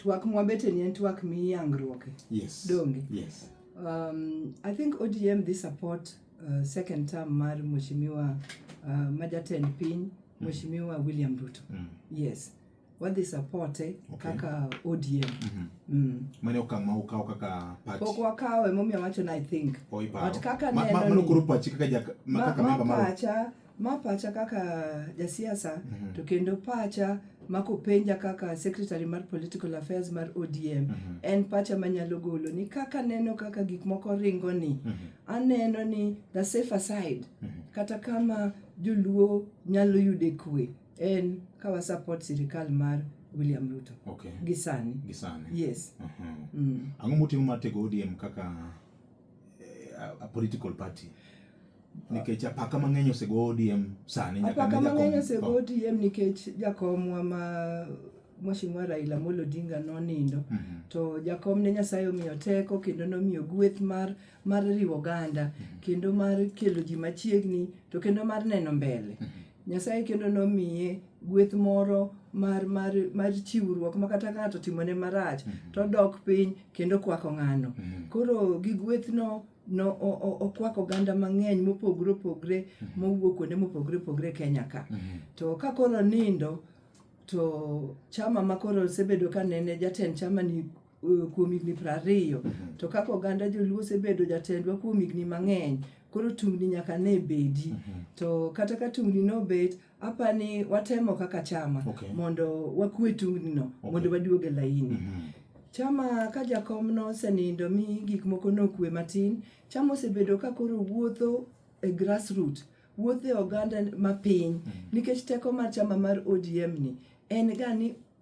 twak mwabete ni en twak miyangruok. Yes. Donge. Yes. I think ODM they support second term mar Mheshimiwa Majatend Piny Mheshimiwa William Ruto. Yes. What they support kaka ODM. Mane okang' ma ukaw kaka party. Pok wakawe momiyo wacho na I think. But kaka neno ni. Mano kuro pachi kaka pacha kaka jasiasa to kendo pacha mako penja kaka secretary mar political affairs mar ODM en pacha manyalo golo ni kaka neno kaka gik moko ringo ni aneno ni the safer side kata kama joluo nyalo yude kwe en kawa support sirikal mar William Ruto. Okay. Gisani. Yes. Ang'o mutimo mar tego ODM kaka a political party? Nikech apaka mang'eny osego ODM sani nyaka apaka mang'eny osego ODM nikech jakomwa ma Mheshimiwa Raila Amolo Odinga nonindo to jakom ne Nyasaye omiyo teko kendo nomiyo gweth mar riwo oganda kendo mar kelo ji machiegni to kendo mar neno mbele. Nyasaye kendo nomiye gweth moro mar chiwruok makata ng'ato timone marach to dok piny kendo kwako ng'ano. Koro gi gwethno okwako oganda mang'eny mopogre mowuok kuonde mopogre Kenya ka. To ka koro nindo to chama makoro sebedo ka nene jatend chama ni kuom higni 20 to kaka oganda joluo sebedo jatendwa kuom higni mang'eny koro tungni nyaka ne bedi. To kata ka tungni no bet apani watemo kaka chama mondo wakwe tungni no mondo waduoge laini. Chama ka jakom no senindo mi gik moko no kwe matin chama osebedo ka koro wuotho e grassroots wuotho e oganda mapiny nikech teko mar chama mar ODM ni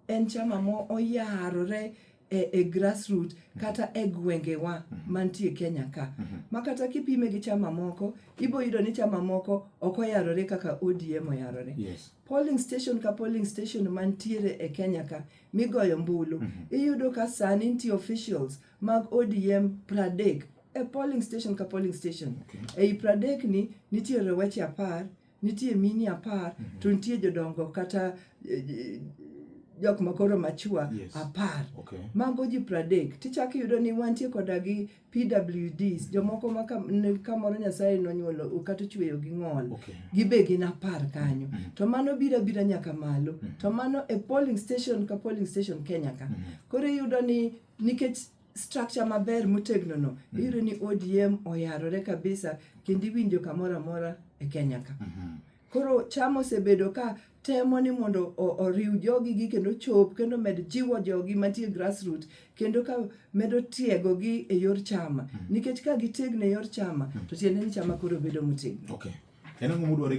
en chama mo oyarore e grassroots kata e gwengewa mantie Kenya ka. Makata kipime gi chama moko ibo yudo ni chama moko okoyarore kaka ODM oyarore. Polling station ka polling station mantiere e Kenya ka migoyo mbulu iyudo ka sani nitie officials mag ODM 30 e polling station ka polling station. Ei 30 ni nitie roweche 10, nitie mini 10 to nitie jodongo kata jok makoro machua 10. Mago ji 30 tichaki yudo ni wantie koda gi PWDs jomoko kamoro Nyasaye nonyuolo ukatu chweyo gi ng'ol gibe gin 10 kanyo to mano bira nyaka malo to mano e polling station ka polling station Kenya ka. Koro yudo ni nikech structure maber motegno no iyudo ni ODM oyarore kabisa kendo iwinjo kamoro amora e Kenya ka. Koro chama osebedo ka temo ni mondo oriw jogi gi kendo chop kendo med jiwo jogi mantie grassroots kendo ka medo tiego gi e yor chama nikech ka gitegne yor chama to tiende ni chama koro bedo motegno. En ang'o mudwaro